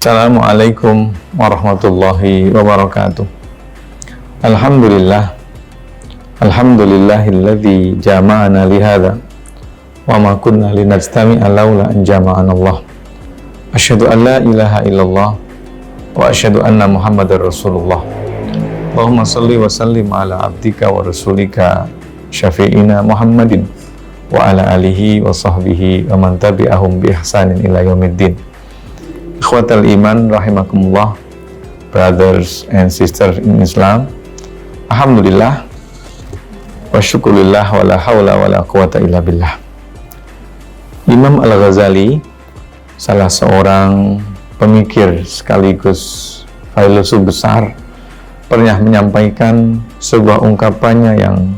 Assalamualaikum warahmatullahi wabarakatuh. Alhamdulillah, alhamdulillahilladzi jama'ana lihada wa ma kunna linajtami'a laula an jama'ana Allah. Asyhadu an la ilaha illallah wa asyhadu anna Muhammadar Rasulullah. Allahumma shalli wa sallim ala abdika wa rasulika syafi'ina Muhammadin wa ala alihi wa sahbihi wa man tabi'ahum bi ihsanin ila yaumiddin. Ikhwatal iman rahimakumullah, brothers and sisters in Islam. Alhamdulillah wa syukurillah wa la hawla wa la quwata illa billah. Imam Al-Ghazali, salah seorang pemikir sekaligus filosof besar, pernah menyampaikan sebuah ungkapannya yang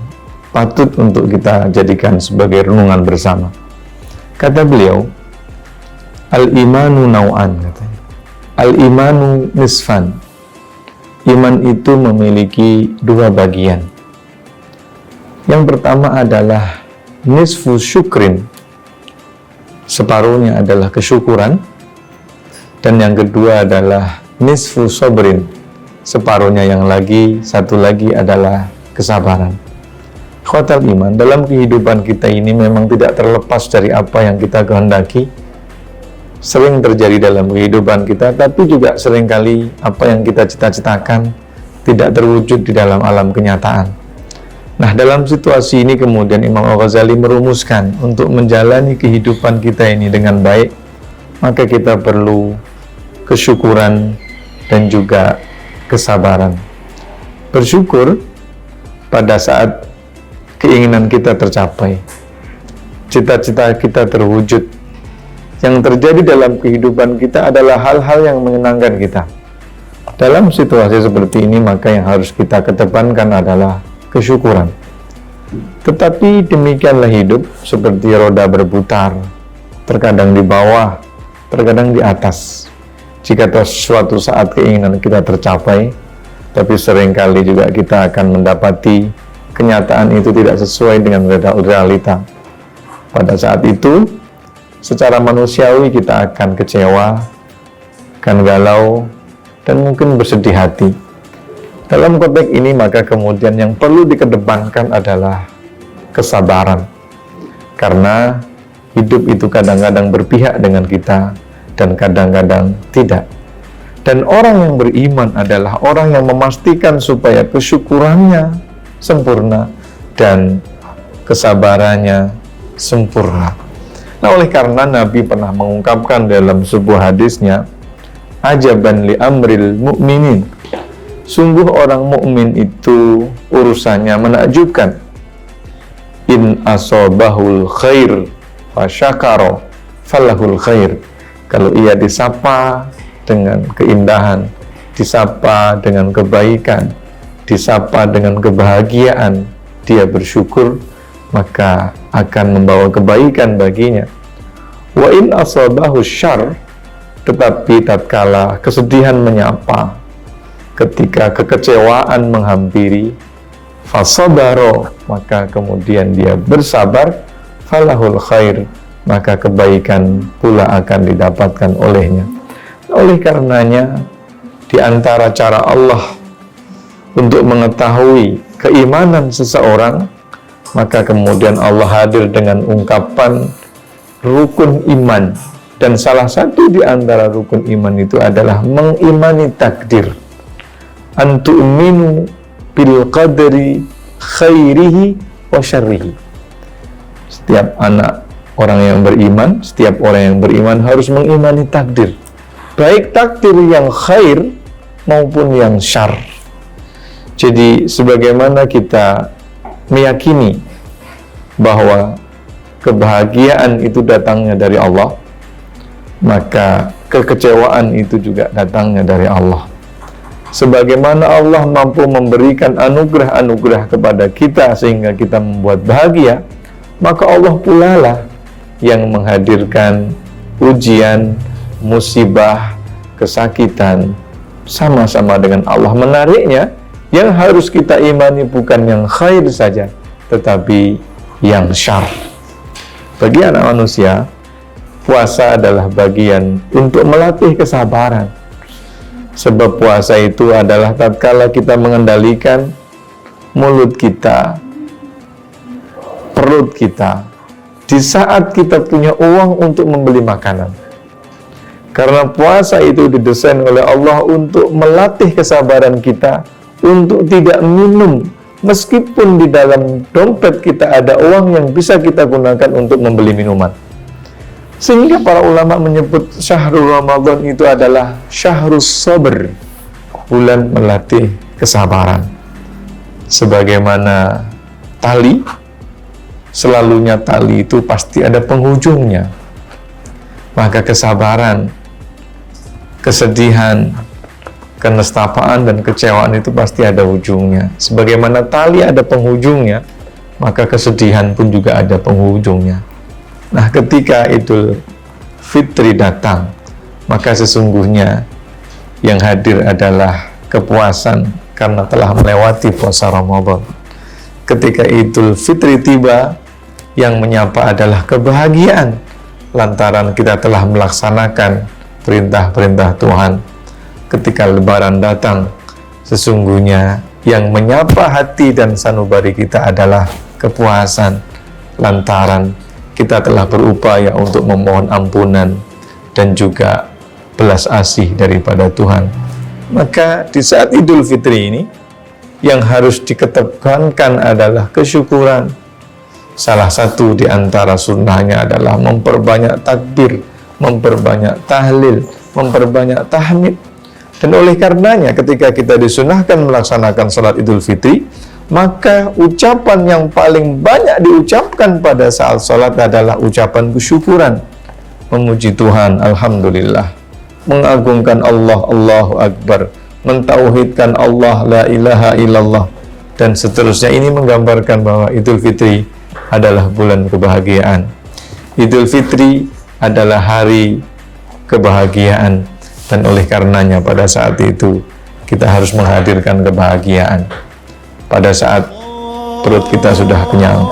patut untuk kita jadikan sebagai renungan bersama. Kata beliau, al-imanu naw'an, katanya. Al-imanu nisfan. Iman itu memiliki dua bagian. Yang pertama adalah nisfu syukrin. Separuhnya adalah kesyukuran. Dan yang kedua adalah nisfu sabrin. Separuhnya satu lagi adalah kesabaran. Ikhwatal iman, dalam kehidupan kita ini memang tidak terlepas dari apa yang kita kehendaki. Sering terjadi dalam kehidupan kita, tapi juga seringkali apa yang kita cita-citakan tidak terwujud di dalam alam kenyataan. Nah, dalam situasi ini kemudian Imam Al-Ghazali merumuskan untuk menjalani kehidupan kita ini dengan baik, maka kita perlu kesyukuran dan juga kesabaran. Bersyukur pada saat keinginan kita tercapai, cita-cita kita terwujud. Yang terjadi dalam kehidupan kita adalah hal-hal yang menyenangkan kita. Dalam situasi seperti ini, maka yang harus kita kedepankan adalah kesyukuran. Tetapi demikianlah hidup, seperti roda berputar, terkadang di bawah, terkadang di atas. Jika suatu saat keinginan kita tercapai, tapi seringkali juga kita akan mendapati kenyataan itu tidak sesuai dengan realita. Pada saat itu, secara manusiawi kita akan kecewa, akan galau, dan mungkin bersedih hati. Dalam konteks ini, maka kemudian yang perlu dikedepankan adalah kesabaran. Karena hidup itu kadang-kadang berpihak dengan kita, dan kadang-kadang tidak. Dan orang yang beriman adalah orang yang memastikan supaya kesyukurannya sempurna, dan kesabarannya sempurna. Nah, oleh karena Nabi pernah mengungkapkan dalam sebuah hadisnya, ajaban li amril mu'minin. Sungguh orang mukmin itu urusannya menakjubkan. In asobahul khair fasyakaro falahul khair. Kalau ia disapa dengan keindahan, disapa dengan kebaikan, disapa dengan kebahagiaan, dia bersyukur, maka akan membawa kebaikan baginya. Wa in asabahu syarr, tetapi tatkala kesedihan menyapa, ketika kekecewaan menghampiri, fasabaro, maka kemudian dia bersabar, falahul khair, maka kebaikan pula akan didapatkan olehnya. Oleh karenanya, di antara cara Allah untuk mengetahui keimanan seseorang, maka kemudian Allah hadir dengan ungkapan rukun iman. Dan salah satu di antara rukun iman itu adalah mengimani takdir. Antu'minu bil qadri khairihi wa syarrihi. Setiap anak orang yang beriman, setiap orang yang beriman harus mengimani takdir. Baik takdir yang khair maupun yang syarr. Jadi sebagaimana kita meyakini bahwa kebahagiaan itu datangnya dari Allah, maka kekecewaan itu juga datangnya dari Allah. Sebagaimana Allah mampu memberikan anugerah-anugerah kepada kita sehingga kita membuat bahagia, maka Allah pula lah yang menghadirkan ujian, musibah, kesakitan sama-sama dengan Allah. Menariknya, yang harus kita imani bukan yang khair saja, tetapi yang syarr. Bagi anak manusia, puasa adalah bagian untuk melatih kesabaran. Sebab puasa itu adalah tatkala kita mengendalikan mulut kita, perut kita, di saat kita punya uang untuk membeli makanan. Karena puasa itu didesain oleh Allah untuk melatih kesabaran kita, untuk tidak minum, meskipun di dalam dompet kita ada uang yang bisa kita gunakan untuk membeli minuman. Sehingga para ulama menyebut syahrul Ramadan itu adalah syahrus sabr, bulan melatih kesabaran. Sebagaimana tali, selalunya tali itu pasti ada penghujungnya. Maka kesabaran, kesedihan, kenestapaan dan kecewaan itu pasti ada ujungnya. Sebagaimana tali ada penghujungnya, maka kesedihan pun juga ada penghujungnya. Nah, ketika Idul Fitri datang, maka sesungguhnya yang hadir adalah kepuasan karena telah melewati puasa Ramadan. Ketika Idul Fitri tiba, yang menyapa adalah kebahagiaan lantaran kita telah melaksanakan perintah-perintah Tuhan. Ketika Lebaran datang, sesungguhnya yang menyapa hati dan sanubari kita adalah kepuasan lantaran kita telah berupaya untuk memohon ampunan dan juga belas asih daripada Tuhan. Maka di saat Idul Fitri ini, yang harus dikedepankan adalah kesyukuran. Salah satu di antara sunnahnya adalah memperbanyak takbir, memperbanyak tahlil, memperbanyak tahmid. Dan oleh karenanya ketika kita disunahkan melaksanakan salat Idul Fitri, maka ucapan yang paling banyak diucapkan pada saat salat adalah ucapan kesyukuran, memuji Tuhan, alhamdulillah, mengagungkan Allah, Allahu Akbar, mentauhidkan Allah, la ilaha illallah, dan seterusnya. Ini menggambarkan bahwa Idul Fitri adalah bulan kebahagiaan. Idul Fitri adalah hari kebahagiaan, dan oleh karenanya pada saat itu kita harus menghadirkan kebahagiaan. Pada saat perut kita sudah kenyang,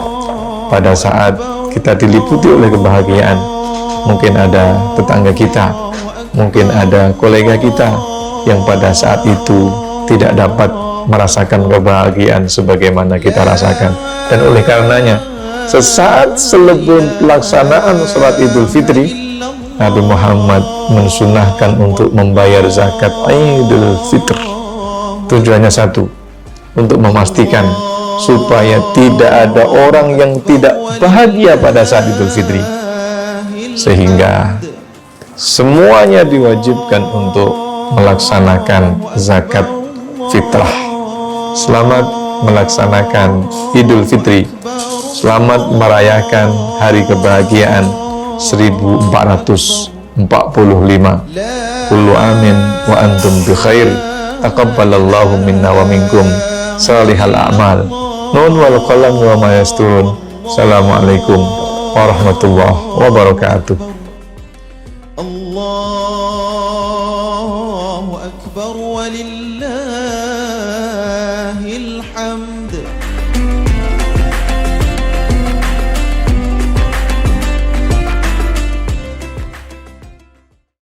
pada saat kita diliputi oleh kebahagiaan, mungkin ada tetangga kita, mungkin ada kolega kita yang pada saat itu tidak dapat merasakan kebahagiaan sebagaimana kita rasakan. Dan oleh karenanya, sesaat sebelum pelaksanaan sholat Idul Fitri, Nabi Muhammad mensunahkan untuk membayar zakat Idul Fitr. Tujuannya satu, untuk memastikan supaya tidak ada orang yang tidak bahagia pada saat Idul Fitri, sehingga semuanya diwajibkan untuk melaksanakan zakat fitrah. Selamat melaksanakan Idul Fitri, selamat merayakan hari kebahagiaan 1445. Kullu amin wa antum bi khair, taqabbalallahu minna wa minkum salihal a'mal. Nun wal qalam wa ma yasturun. Assalamualaikum warahmatullahi wabarakatuh. Allahu akbar walillah.